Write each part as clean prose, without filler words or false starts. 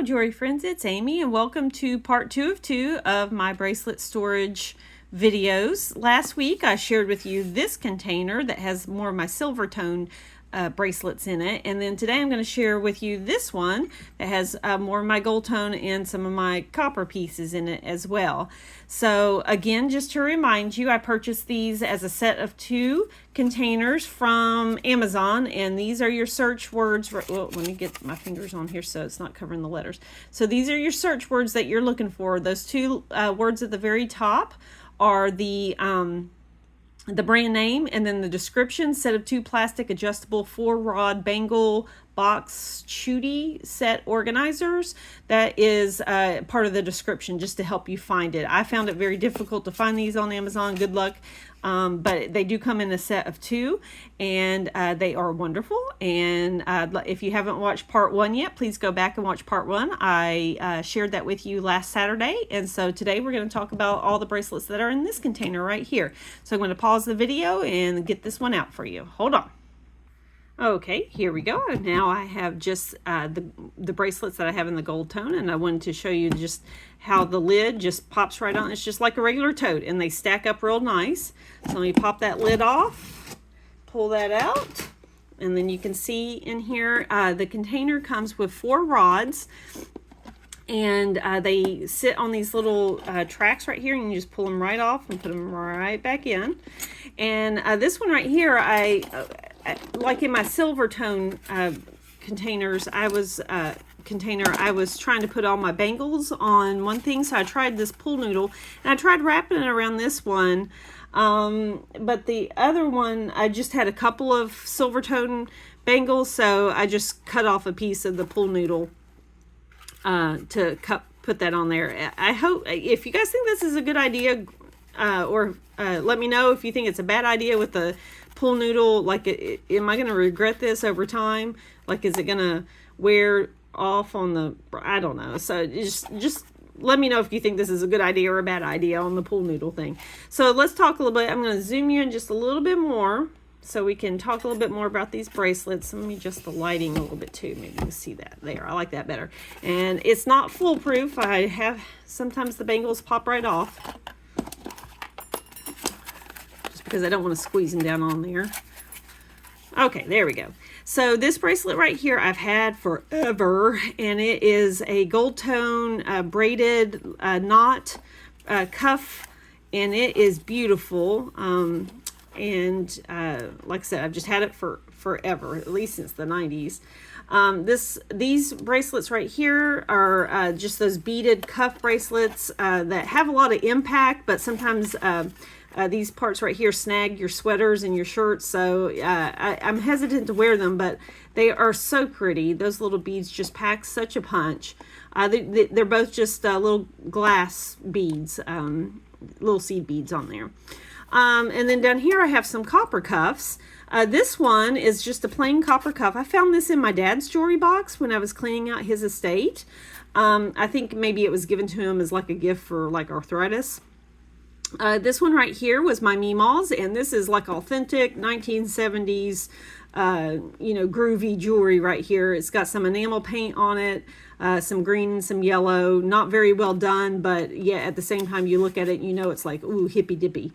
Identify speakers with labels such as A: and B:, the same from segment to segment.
A: Hello jewelry friends, it's Amy and welcome to part 2 of 2 of my bracelet storage videos. Last week I shared with you this container that has more of my silvertone bracelets in it, and then today I'm going to share with you this one that has more of my gold tone and some of my copper pieces in it as well. So again, just to remind you, I purchased these as a set of 2 containers from Amazon, and these are your search words. Well, let me get my fingers on here so it's not covering the letters. So these are your search words that you're looking for. Those 2 words at the very top are the brand name, and then the description: set of 2 plastic adjustable 4-rod bangle box chuti set organizers. That is part of the description, just to help you find it. I found it very difficult to find these on Amazon. Good luck. But they do come in a set of 2, and they are wonderful. And if you haven't watched part 1 yet, please go back and watch part 1. I shared that with you last Saturday, and so today we're going to talk about all the bracelets that are in this container right here. So I'm going to pause the video and get this one out for you. Hold on. Okay, here we go. Now I have just the bracelets that I have in the gold tone, and I wanted to show you just how the lid just pops right on. It's just like a regular tote, and they stack up real nice. So let me pop that lid off, pull that out, and then you can see in here the container comes with 4 rods, and they sit on these little tracks right here, and you just pull them right off and put them right back in. And this one right here, like in my silvertone containers, I was trying to put all my bangles on one thing, so I tried this pool noodle, and I tried wrapping it around this one, but the other one, I just had a couple of silvertone bangles, so I just cut off a piece of the pool noodle to put that on there. I hope, if you guys think this is a good idea, or let me know if you think it's a bad idea with the pool noodle. Like, am I going to regret this over time? Like, is it going to wear off on the, I don't know. So just let me know if you think this is a good idea or a bad idea on the pool noodle thing. So let's talk a little bit. I'm going to zoom you in just a little bit more so we can talk a little bit more about these bracelets. Let me adjust the lighting a little bit too. Maybe you can see that there. I like that better. And it's not foolproof. I have, sometimes the bangles pop right off, because I don't want to squeeze them down on there. Okay, there we go. So this bracelet right here I've had forever, and it is a gold tone braided knot cuff, and it is beautiful. And like I said, I've just had it for forever, at least since the 90s. These bracelets right here are just those beaded cuff bracelets that have a lot of impact, but sometimes these parts right here snag your sweaters and your shirts, so I'm hesitant to wear them, but they are so pretty. Those little beads just pack such a punch. They're both just little glass beads, little seed beads on there. And then down here I have some copper cuffs. This one is just a plain copper cuff. I found this in my dad's jewelry box when I was cleaning out his estate. I think maybe it was given to him as like a gift for like arthritis. This one right here was my Meemaw's, and this is like authentic 1970s, groovy jewelry right here. It's got some enamel paint on it, some green and some yellow. Not very well done, but yeah, at the same time you look at it, you know it's like, ooh, hippy dippy.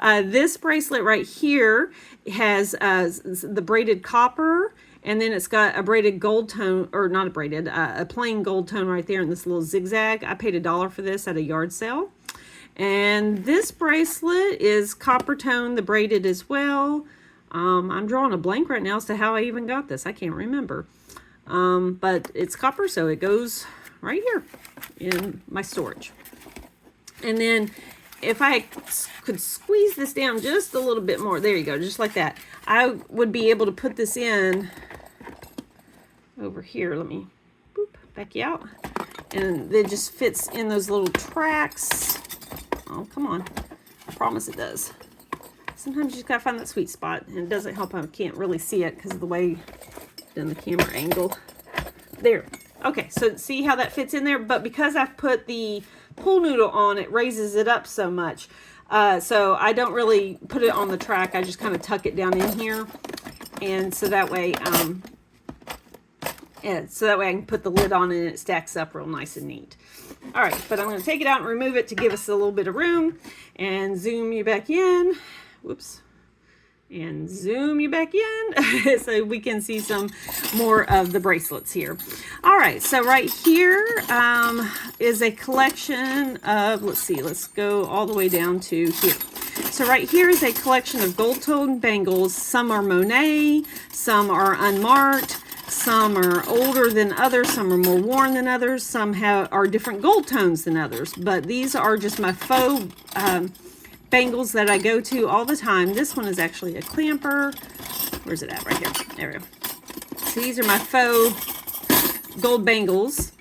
A: This bracelet right here has the braided copper, and then it's got a braided gold tone, or not a braided, a plain gold tone right there in this little zigzag. I paid $1 for this at a yard sale. And this bracelet is copper tone, the braided as well. I'm drawing a blank right now as to how I even got this. I can't remember. But it's copper, so it goes right here in my storage. And then if I could squeeze this down just a little bit more, there you go, just like that, I would be able to put this in over here. Let me back you out. And it just fits in those little tracks. Oh, come on. I promise it does. Sometimes you just gotta find that sweet spot, and it doesn't help I can't really see it because of the way in the camera angle. There. Okay, so see how that fits in there? But because I've put the pool noodle on, it raises it up so much. So I don't really put it on the track. I just kind of tuck it down in here. And so that way And so that way I can put the lid on and it stacks up real nice and neat. All right, but I'm going to take it out and remove it to give us a little bit of room and zoom you back in. Whoops. And zoom you back in so we can see some more of the bracelets here. All right, so right here is a collection of, let's see, let's go all the way down to here. So right here is a collection of gold tone bangles. Some are Monet, some are unmarked, some are older than others, some are more worn than others, some are different gold tones than others, but these are just my faux bangles that I go to all the time. This one is actually a clamper. Where's it at? Right here. There we go. So these are my faux gold bangles.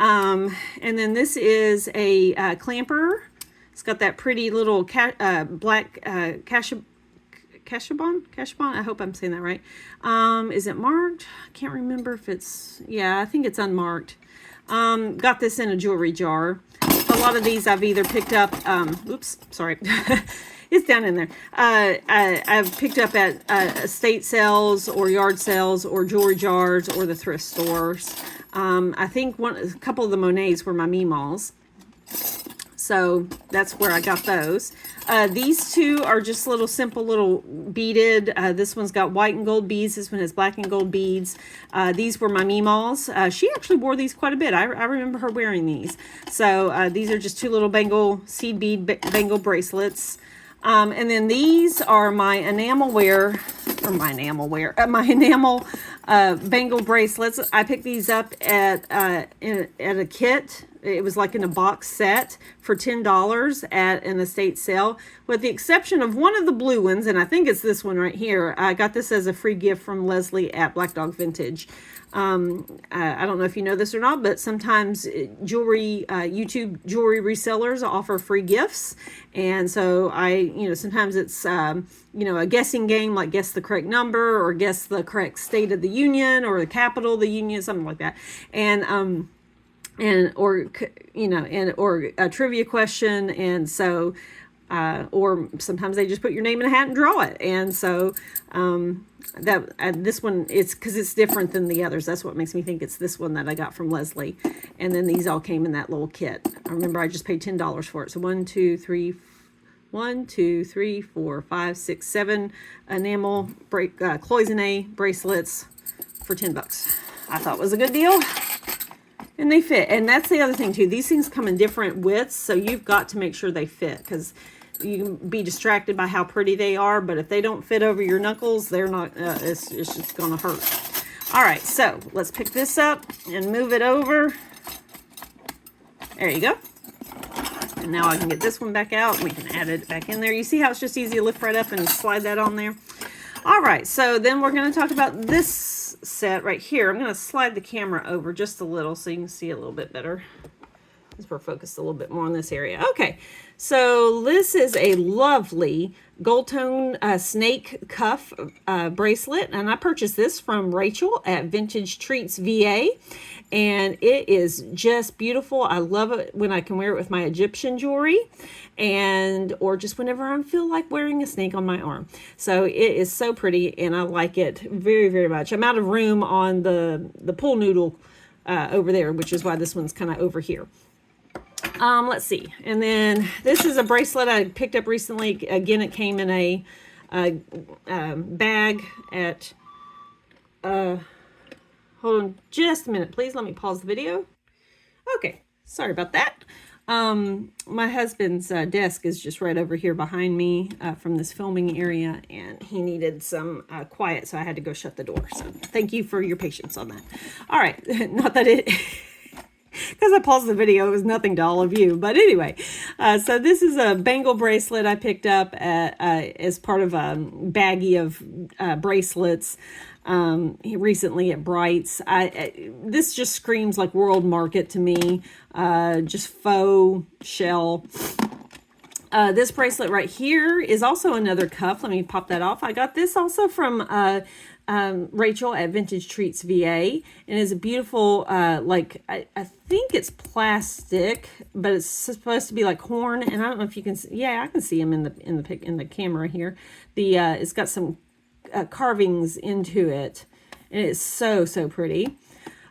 A: And then this is a clamper. It's got that pretty little black Cashabon. I hope I'm saying that right. Is it marked? I can't remember if it's, yeah, I think it's unmarked. Got this in a jewelry jar. A lot of these I've either picked up, oops, sorry, it's down in there. I've picked up at estate sales or yard sales or jewelry jars or the thrift stores. I think a couple of the Monets were my Mimas. So that's where I got those. These two are just little simple little beaded. This one's got white and gold beads. This one has black and gold beads. These were my Mimas. She actually wore these quite a bit. I remember her wearing these. So these are just two little seed bead bangle bracelets. And then these are my enamel bangle bracelets. I picked these up at a kit. It was like in a box set for $10 at an estate sale, with the exception of one of the blue ones, and I think it's this one right here. I got this as a free gift from Leslie at Black Dog Vintage. I don't know if you know this or not, but sometimes YouTube jewelry resellers offer free gifts. And so sometimes it's, a guessing game, like guess the correct number or guess the correct state of the union or the capital of the union, something like that. Or a trivia question. And so, or sometimes they just put your name in a hat and draw it. And so, this one, it's because it's different than the others. That's what makes me think it's this one that I got from Leslie. And then these all came in that little kit. I remember I just paid $10 for it. So 1, 2, 3, 4, 5, 6, 7 enamel cloisonne bracelets for $10. I thought it was a good deal. And they fit. And that's the other thing too. These things come in different widths, so you've got to make sure they fit, because you can be distracted by how pretty they are, but if they don't fit over your knuckles, they're not, it's just gonna hurt. All right, so let's pick this up and move it over. There you go. And now I can get this one back out and we can add it back in there. You see how it's just easy to lift right up and slide that on there? All right, so then we're going to talk about this set right here. I'm going to slide the camera over just a little so you can see a little bit better, because we're focused a little bit more on this area. Okay, so this is a lovely gold tone snake cuff bracelet, and I purchased this from Rachel at VintageTreatsVA, and it is just beautiful. I love it when I can wear it with my Egyptian jewelry, or just whenever I feel like wearing a snake on my arm. So it is so pretty, and I like it very, very much. I'm out of room on the pool noodle over there, which is why this one's kind of over here. Let's see. And then this is a bracelet I picked up recently. Again, it came in a bag at, hold on just a minute, please. Let me pause the video. Okay. Sorry about that. My husband's desk is just right over here behind me from this filming area, and he needed some quiet, so I had to go shut the door. So thank you for your patience on that. All right. Not that it... because I paused the video, it was nothing to all of you. But anyway, so this is a bangle bracelet I picked up as part of a baggie of bracelets recently at Bright's. This just screams like World Market to me, just faux shell. This bracelet right here is also another cuff. Let me pop that off. I got this also from Rachel at VintageTreatsVA, and it's a beautiful, I think it's plastic, but it's supposed to be like horn, and I don't know if you can see, yeah, I can see them in the camera here. It's got some carvings into it, and it's so pretty.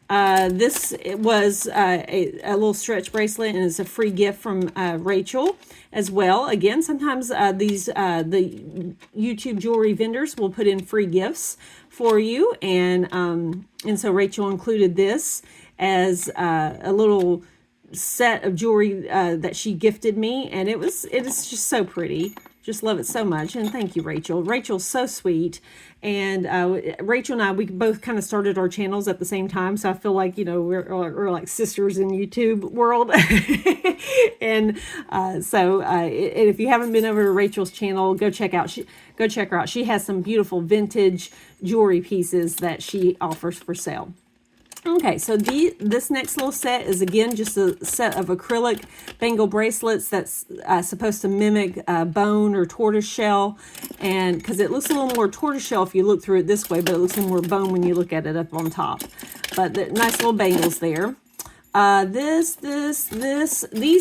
A: This was a little stretch bracelet, and it's a free gift from Rachel as well. Again, sometimes the YouTube jewelry vendors will put in free gifts for you, and so Rachel included this as a little set of jewelry that she gifted me, and it is just so pretty. Just love it so much, and thank you, Rachel. Rachel's so sweet, and Rachel and I, we both kind of started our channels at the same time, so I feel like, you know, we're like sisters in YouTube world. And so if you haven't been over to Rachel's channel, go check her out. She has some beautiful vintage jewelry pieces that she offers for sale. Okay, so this next little set is, again, just a set of acrylic bangle bracelets that's supposed to mimic bone or tortoise shell, and because it looks a little more tortoise shell if you look through it this way, but it looks a little more bone when you look at it up on top. But the nice little bangles there. These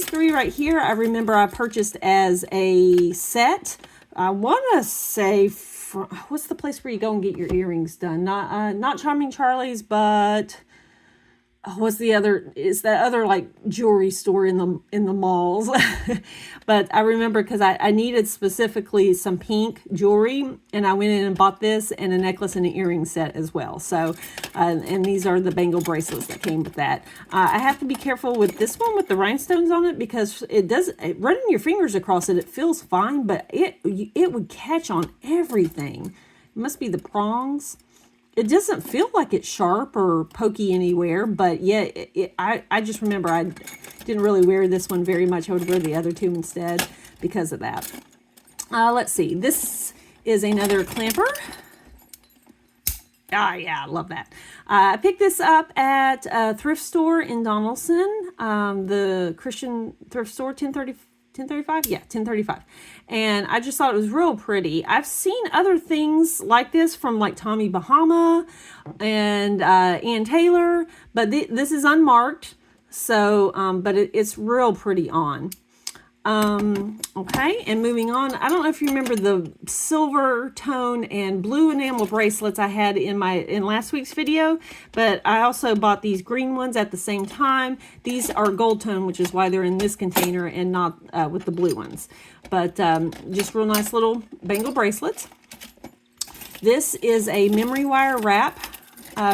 A: three right here, I remember I purchased as a set. I want to say, what's the place where you go and get your earrings done? Not Charming Charlie's, but what's the other? Is that other like jewelry store in the malls? But I remember because I needed specifically some pink jewelry, and I went in and bought this and a necklace and an earring set as well. So, and these are the bangle bracelets that came with that. I have to be careful with this one with the rhinestones on it, because running your fingers across it feels fine, but it would catch on everything. It must be the prongs. It doesn't feel like it's sharp or pokey anywhere, but yeah, I just remember I didn't really wear this one very much. I would wear the other two instead because of that. Let's see. This is another clamper. Yeah, I love that. I picked this up at a thrift store in Donaldson, the Christian thrift store, 1035? Yeah, 1035. And I just thought it was real pretty. I've seen other things like this from like Tommy Bahama and Ann Taylor, but this is unmarked. So, but it's real pretty on. Okay, and moving on, I don't know if you remember the silver tone and blue enamel bracelets I had in last week's video, but I also bought these green ones at the same time. These are gold tone, which is why they're in this container and not with the blue ones. But just real nice little bangle bracelets. This is a memory wire wrap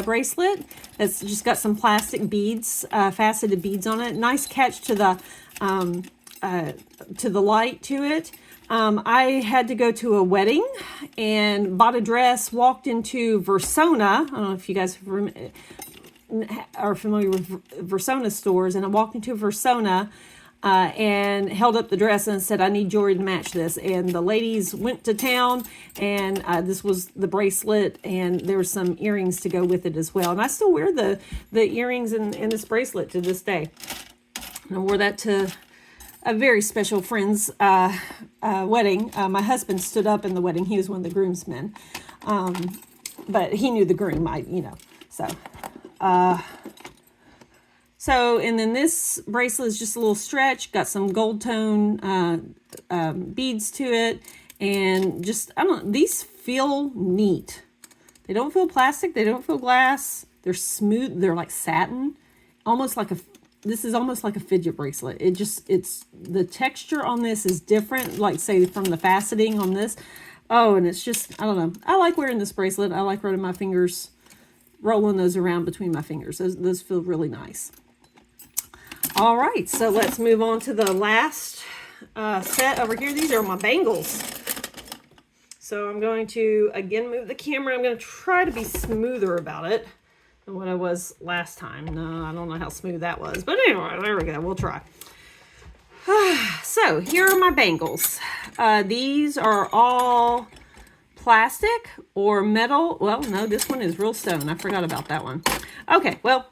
A: bracelet that's just got some plastic beads, faceted beads on it. Nice catch to the light to it. I had to go to a wedding and bought a dress, walked into Versona. I don't know if you guys are familiar with Versona stores, and I walked into Versona and held up the dress and said, I need jewelry to match this. And the ladies went to town, and this was the bracelet, and there were some earrings to go with it as well. And I still wear the earrings and this bracelet to this day. And I wore that to a very special friend's wedding. My husband stood up in the wedding. He was one of the groomsmen. But he knew the groom, So, and then this bracelet is just a little stretch, got some gold tone beads to it, and just, I don't know, these feel neat. They don't feel plastic, they don't feel glass, they're smooth, they're like satin, this is almost like a fidget bracelet. It's the texture on this is different, like say from the faceting on this. Oh, and it's just, I don't know. I like wearing this bracelet. I like rolling those around between my fingers. Those feel really nice. All right, so let's move on to the last set over here. These are my bangles. So I'm going to, again, move the camera. I'm going to try to be smoother about it than what I was last time. No, I don't know how smooth that was. But anyway, there we go. We'll try. So here are my bangles. These are all plastic or metal. Well, no, this one is real stone. I forgot about that one. Okay, well,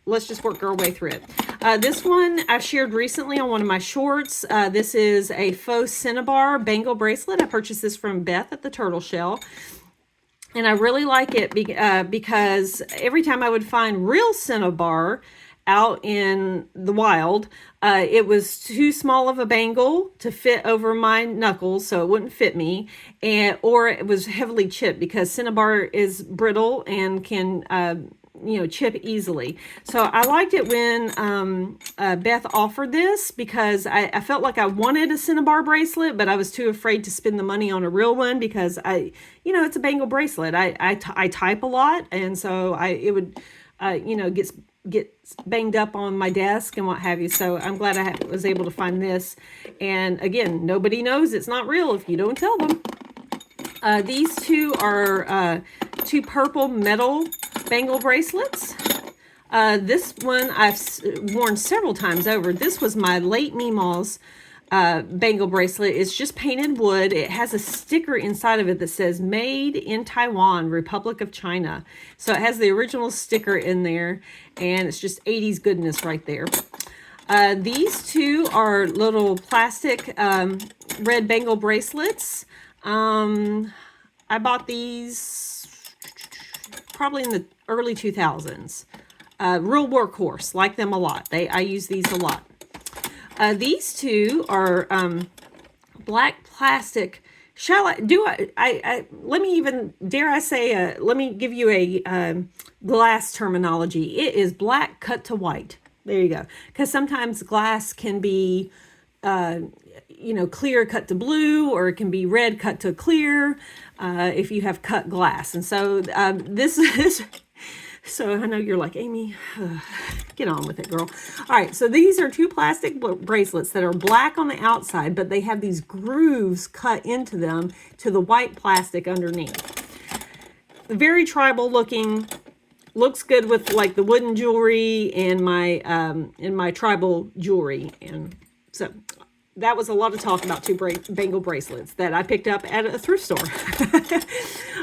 A: let's just work our way through it. This one I shared recently on one of my shorts. This is a faux cinnabar bangle bracelet. I purchased this from Beth at the Turtle Shell. And I really like it because every time I would find real cinnabar out in the wild, it was too small of a bangle to fit over my knuckles, so it wouldn't fit me, or it was heavily chipped because cinnabar is brittle and can chip easily. So I liked it when Beth offered this, because I felt like I wanted a cinnabar bracelet, but I was too afraid to spend the money on a real one, because it's a bangle bracelet. I type a lot, and so it would get banged up on my desk and what have you. So I'm glad I was able to find this. And again, nobody knows it's not real if you don't tell them. These two are two purple metal bangle bracelets. This one I've worn several times over. This was my late Meemaw's bangle bracelet. It's just painted wood. It has a sticker inside of it that says "Made in Taiwan, Republic of China." So it has the original sticker in there, and it's just 80s goodness right there. These two are little plastic red bangle bracelets. I bought these probably in the early 2000s. Real workhorse, like them a lot. I use these a lot. These two are black plastic. Let me give you a glass terminology. It is black cut to white. There you go. Because sometimes glass can be clear cut to blue, or it can be red cut to clear if you have cut glass. And so this is, so I know you're like, Amy, get on with it, girl. All right, so these are two plastic bracelets that are black on the outside, but they have these grooves cut into them to the white plastic underneath. Very tribal looking. Looks good with like the wooden jewelry and my tribal jewelry. And so that was a lot of talk about two bangle bracelets that I picked up at a thrift store.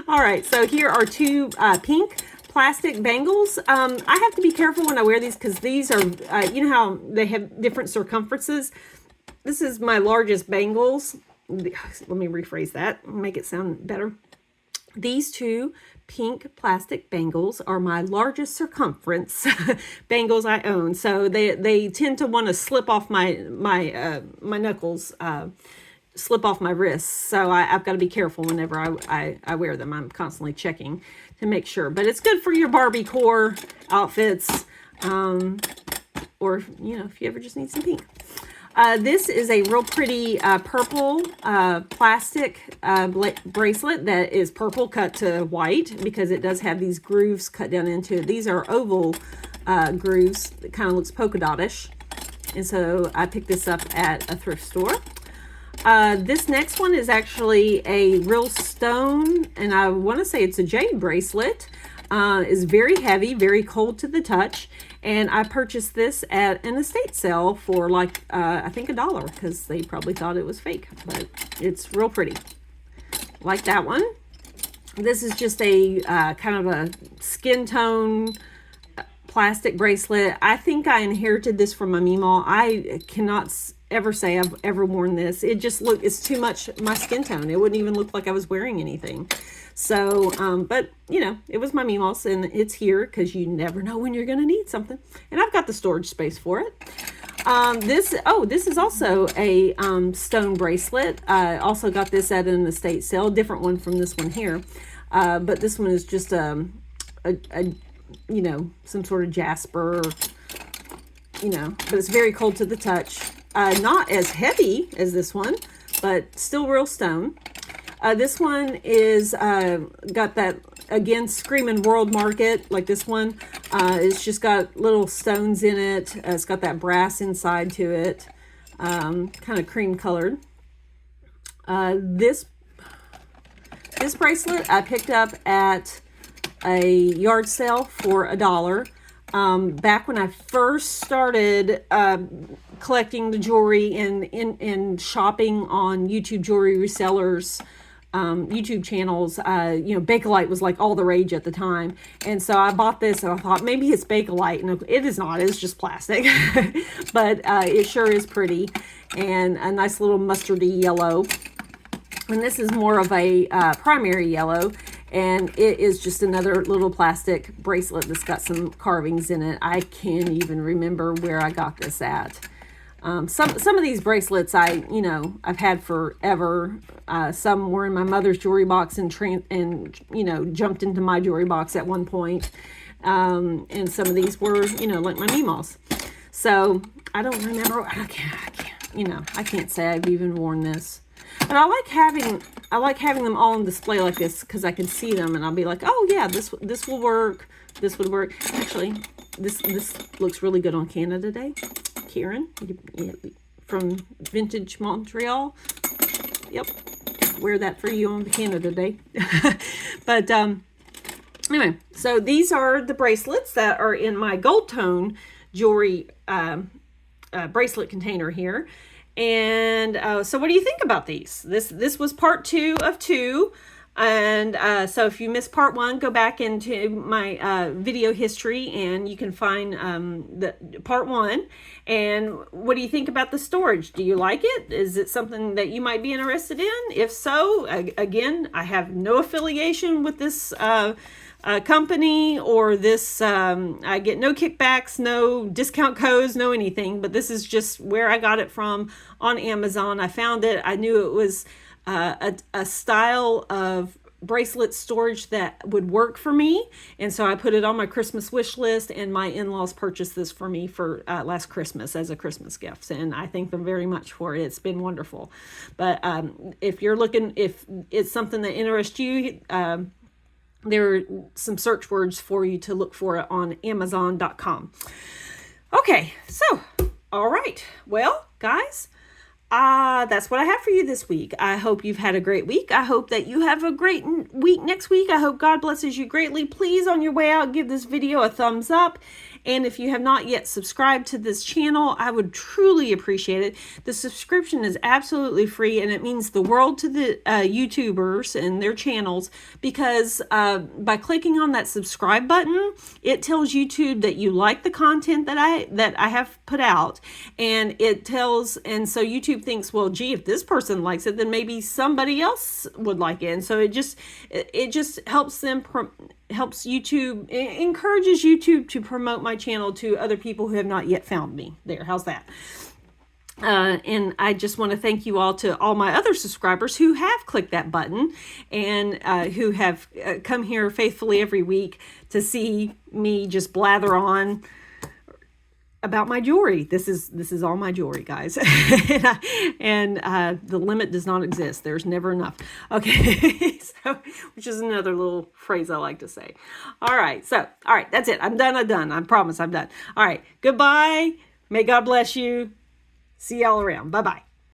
A: All right, so here are two pink plastic bangles. I have to be careful when I wear these, because these are, you know how they have different circumferences. This is my largest bangles. Let me rephrase that, make it sound better. These two pink plastic bangles are my largest circumference bangles I own. So they tend to want to slip off my knuckles, slip off my wrists. So I've got to be careful whenever I wear them. I'm constantly checking to make sure. But it's good for your Barbie core outfits, or if you ever just need some pink. This is a real pretty purple plastic bracelet that is purple cut to white, because it does have these grooves cut down into it. These are oval grooves that kind of looks polka dot-ish. And so I picked this up at a thrift store. This next one is actually a real stone, and I want to say it's a jade bracelet. It's very heavy, very cold to the touch. And I purchased this at an estate sale for like, I think $1, because they probably thought it was fake, but it's real pretty. Like that one. This is just a kind of a skin tone plastic bracelet. I think I inherited this from my Meemaw. I cannot ever say I've ever worn this. It just it's too much my skin tone. It wouldn't even look like I was wearing anything. So, but it was my Meemaw's, and it's here because you never know when you're going to need something. And I've got the storage space for it. This is also a stone bracelet. I also got this at an estate sale, different one from this one here. But this one is just some sort of jasper, but it's very cold to the touch. Not as heavy as this one, but still real stone. This one is got that, again, screaming world market like this one. It's just got little stones in it. It's got that brass inside to it, kind of cream colored. This bracelet I picked up at a yard sale for $1. Back when I first started collecting the jewelry and shopping on YouTube jewelry resellers, YouTube channels, Bakelite was like all the rage at the time. And so I bought this and I thought maybe it's Bakelite, and it is not, it's just plastic, but it sure is pretty, and a nice little mustardy yellow. And this is more of a primary yellow, and it is just another little plastic bracelet that's got some carvings in it. I can't even remember where I got this at. Some of these bracelets I've had forever. Some were in my mother's jewelry box and jumped into my jewelry box at one point. And some of these were, you know, like my Meemaws. So I don't remember. I can't say I've even worn this. But I like having them all on display like this because I can see them and I'll be like, oh yeah, this will work. This would work. Actually, this looks really good on Canada Day. Kieran from Vintage Montreal. Yep, wear that for you on Canada Day. But anyway, so these are the bracelets that are in my gold tone jewelry bracelet container here. And so what do you think about these? This was part 2 of 2. And so if you missed part 1, go back into my video history and you can find the part 1. And what do you think about the storage? Do you like it? Is it something that you might be interested in? If so, again, I have no affiliation with this company or this. I get no kickbacks, no discount codes, no anything. But this is just where I got it from on Amazon. I found it. I knew it was a style of bracelet storage that would work for me, and so I put it on my Christmas wish list, and my in-laws purchased this for me for last Christmas as a Christmas gift, and I thank them very much for it. It's been wonderful. But if you're looking, if it's something that interests you, there are some search words for you to look for it on Amazon.com. Okay, so all right, well, guys, that's what I have for you this week. I hope you've had a great week. I hope that you have a great week next week. I hope God blesses you greatly. Please, on your way out, give this video a thumbs up. And if you have not yet subscribed to this channel, I would truly appreciate it. The subscription is absolutely free, and it means the world to the YouTubers and their channels, because by clicking on that subscribe button, it tells YouTube that you like the content that I have put out, and and so YouTube thinks, well, gee, if this person likes it, then maybe somebody else would like it. And so it just helps them encourages YouTube to promote my channel to other people who have not yet found me. There, how's that? And I just want to thank you all, to all my other subscribers who have clicked that button and who have come here faithfully every week to see me just blather on about my jewelry. This is all my jewelry, guys. and the limit does not exist. There's never enough. Okay, so, which is another little phrase I like to say. All right, that's it. I'm done. I promise I'm done. All right, goodbye. May God bless you. See y'all around. Bye-bye.